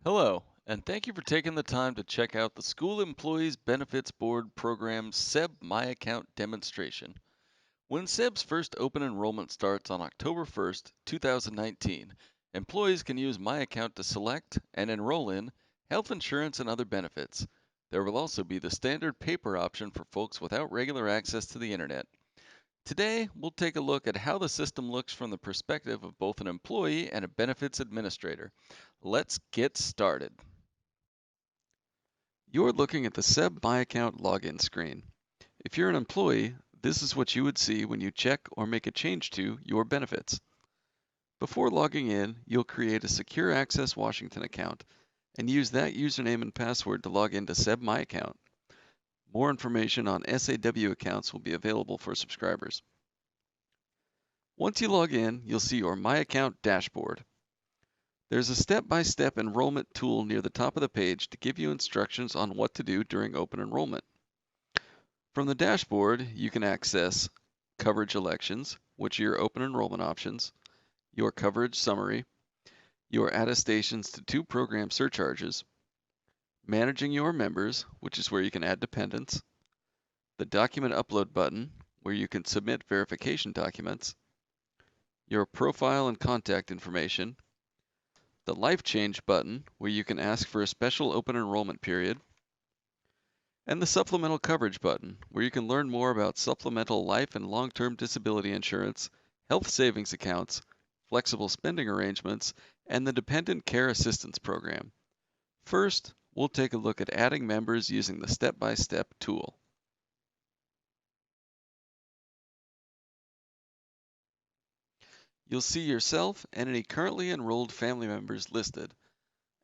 Hello, and thank you for taking the time to check out the School Employees Benefits Board program's SEBB My Account demonstration. When SEBB's first open enrollment starts on October 1st, 2019, employees can use My Account to select and enroll in health insurance and other benefits. There will also be the standard paper option for folks without regular access to the internet. Today, we'll take a look at how the system looks from the perspective of both an employee and a benefits administrator. Let's get started. You're looking at the SEB My Account login screen. If you're an employee, this is what you would see when you check or make a change to your benefits. Before logging in, you'll create a Secure Access Washington account and use that username and password to log into SEB My Account. More information on SAW accounts will be available for subscribers. Once you log in, you'll see your My Account dashboard. There's a step-by-step enrollment tool near the top of the page to give you instructions on what to do during open enrollment. From the dashboard, you can access coverage elections, which are your open enrollment options, your coverage summary, your attestations to 2 program surcharges, managing your members, which is where you can add dependents, the document upload button, where you can submit verification documents, your profile and contact information, the life change button, where you can ask for a special open enrollment period, and the supplemental coverage button, where you can learn more about supplemental life and long-term disability insurance, health savings accounts, flexible spending arrangements, and the Dependent Care Assistance Program. First, we'll take a look at adding members using the step-by-step tool. You'll see yourself and any currently enrolled family members listed.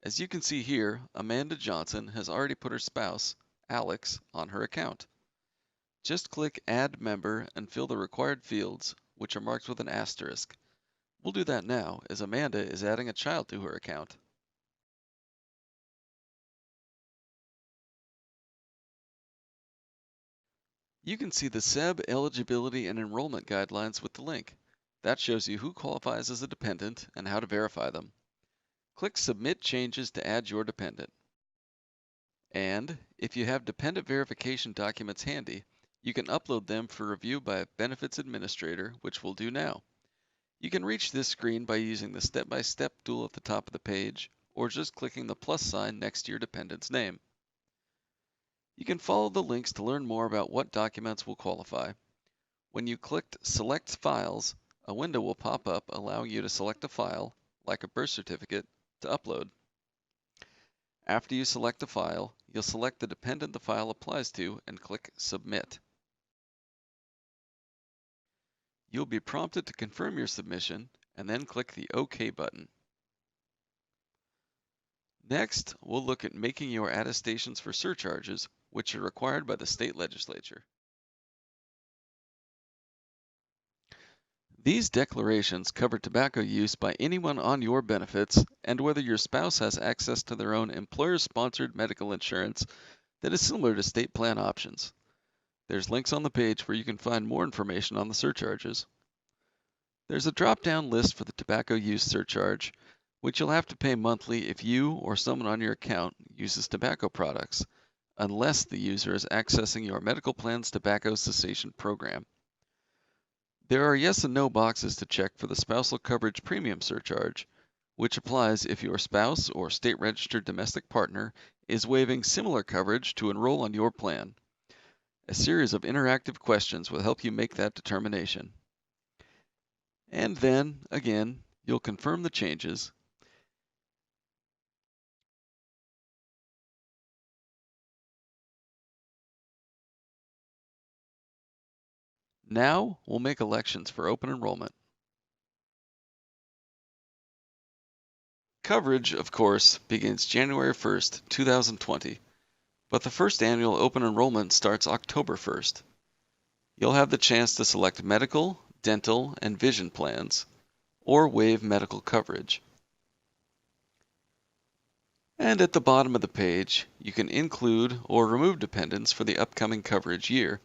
As you can see here, Amanda Johnson has already put her spouse, Alex, on her account. Just click Add Member and fill the required fields, which are marked with an asterisk. We'll do that now, as Amanda is adding a child to her account. You can see the SEB eligibility and enrollment guidelines with the link. That shows you who qualifies as a dependent and how to verify them. Click Submit Changes to add your dependent. And if you have dependent verification documents handy, you can upload them for review by a benefits administrator, which we'll do now. You can reach this screen by using the step-by-step tool at the top of the page, or just clicking the plus sign next to your dependent's name. You can follow the links to learn more about what documents will qualify. When you clicked Select Files, a window will pop up allowing you to select a file, like a birth certificate, to upload. After you select a file, you'll select the dependent the file applies to and click Submit. You'll be prompted to confirm your submission and then click the OK button. Next, we'll look at making your attestations for surcharges, which are required by the state legislature. These declarations cover tobacco use by anyone on your benefits and whether your spouse has access to their own employer-sponsored medical insurance that is similar to state plan options. There's links on the page where you can find more information on the surcharges. There's a drop-down list for the tobacco use surcharge, which you'll have to pay monthly if you or someone on your account uses tobacco products, unless the user is accessing your medical plan's tobacco cessation program. There are yes and no boxes to check for the spousal coverage premium surcharge, which applies if your spouse or state-registered domestic partner is waiving similar coverage to enroll on your plan. A series of interactive questions will help you make that determination. And then, again, you'll confirm the changes. Now, we'll make elections for open enrollment. Coverage, of course, begins January 1st, 2020, but the first annual open enrollment starts October 1st. You'll have the chance to select medical, dental, and vision plans, or waive medical coverage. And at the bottom of the page, you can include or remove dependents for the upcoming coverage year,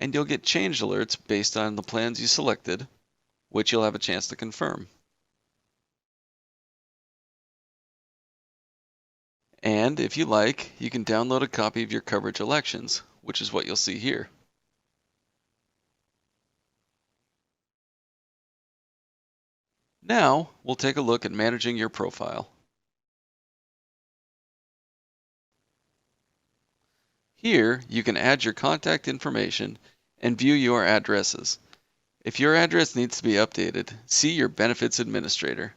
and you'll get change alerts based on the plans you selected, which you'll have a chance to confirm. And if you like, you can download a copy of your coverage elections, which is what you'll see here. Now, we'll take a look at managing your profile. Here, you can add your contact information and view your addresses. If your address needs to be updated, see your benefits administrator.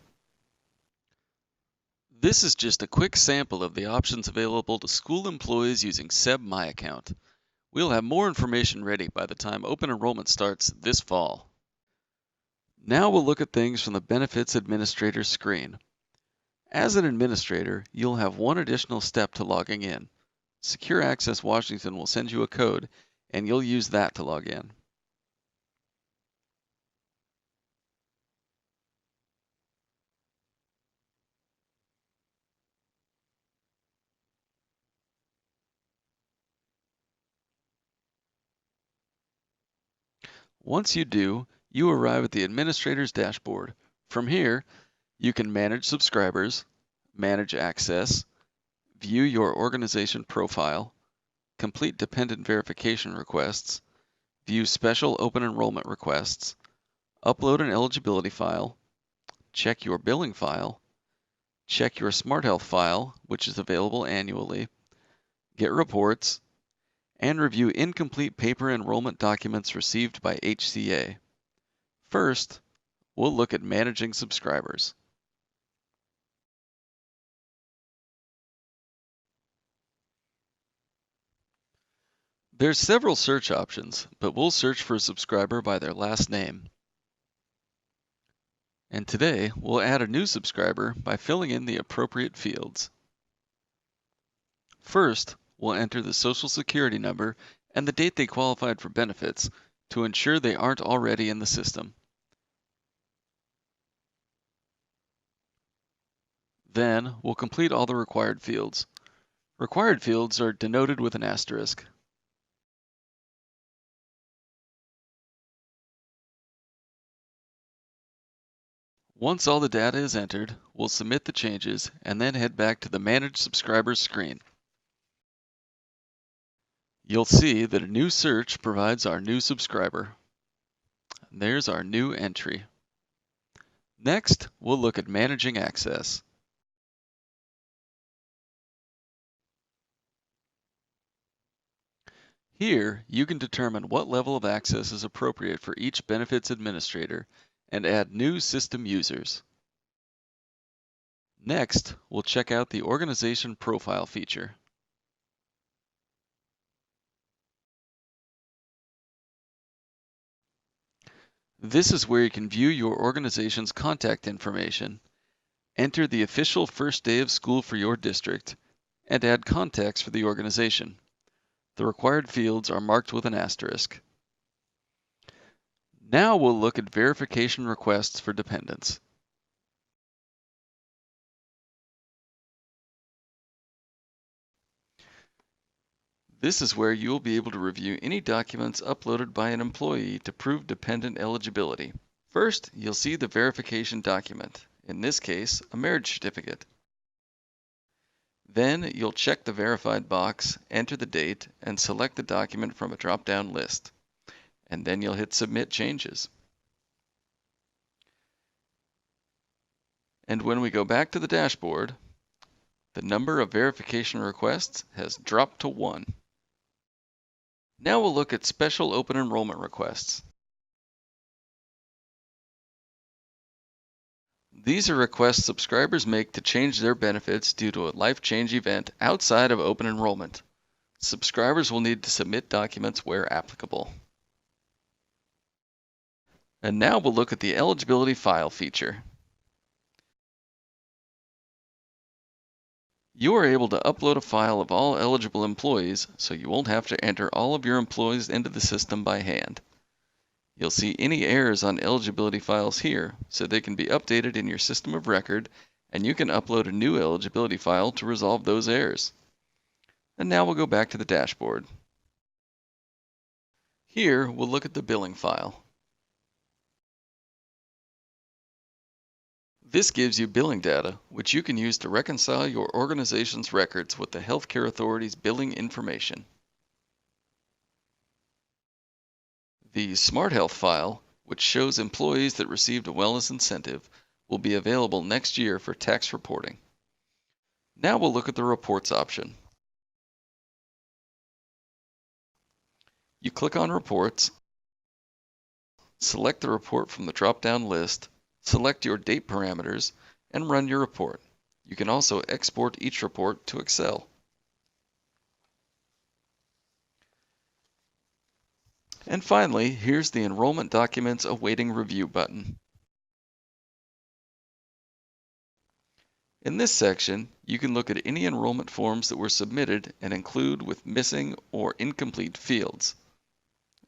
This is just a quick sample of the options available to school employees using SEBB My Account. We'll have more information ready by the time open enrollment starts this fall. Now we'll look at things from the Benefits Administrator screen. As an administrator, you'll have one additional step to logging in. Secure Access Washington will send you a code, and you'll use that to log in. Once you do, you arrive at the administrator's dashboard. From here, you can manage subscribers, manage access, view your organization profile, complete dependent verification requests, view special open enrollment requests, upload an eligibility file, check your billing file, check your Smart Health file, which is available annually, get reports, and review incomplete paper enrollment documents received by HCA. First, we'll look at managing subscribers. There's several search options, but we'll search for a subscriber by their last name. And today, we'll add a new subscriber by filling in the appropriate fields. First, we'll enter the Social Security number and the date they qualified for benefits to ensure they aren't already in the system. Then, we'll complete all the required fields. Required fields are denoted with an asterisk. Once all the data is entered, we'll submit the changes and then head back to the Manage Subscribers screen. You'll see that a new search provides our new subscriber. There's our new entry. Next, we'll look at managing access. Here, you can determine what level of access is appropriate for each benefits administrator and add new system users. Next, we'll check out the Organization Profile feature. This is where you can view your organization's contact information, enter the official first day of school for your district, and add contacts for the organization. The required fields are marked with an asterisk. Now we'll look at verification requests for dependents. This is where you will be able to review any documents uploaded by an employee to prove dependent eligibility. First, you'll see the verification document, in this case, a marriage certificate. Then you'll check the verified box, enter the date, and select the document from a drop-down list. And then you'll hit Submit Changes. And when we go back to the dashboard, the number of verification requests has dropped to 1. Now we'll look at special open enrollment requests. These are requests subscribers make to change their benefits due to a life change event outside of open enrollment. Subscribers will need to submit documents where applicable. And now we'll look at the eligibility file feature. You are able to upload a file of all eligible employees, so you won't have to enter all of your employees into the system by hand. You'll see any errors on eligibility files here, so they can be updated in your system of record, and you can upload a new eligibility file to resolve those errors. And now we'll go back to the dashboard. Here, we'll look at the billing file. This gives you billing data, which you can use to reconcile your organization's records with the healthcare authority's billing information. The Smart Health file, which shows employees that received a wellness incentive, will be available next year for tax reporting. Now we'll look at the Reports option. You click on Reports, select the report from the drop-down list, select your date parameters, and run your report. You can also export each report to Excel. And finally, here's the Enrollment Documents Awaiting Review button. In this section, you can look at any enrollment forms that were submitted and include with missing or incomplete fields.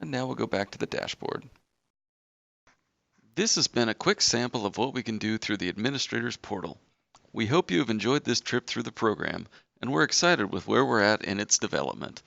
And now we'll go back to the dashboard. This has been a quick sample of what we can do through the Administrator's Portal. We hope you have enjoyed this trip through the program, and we're excited with where we're at in its development.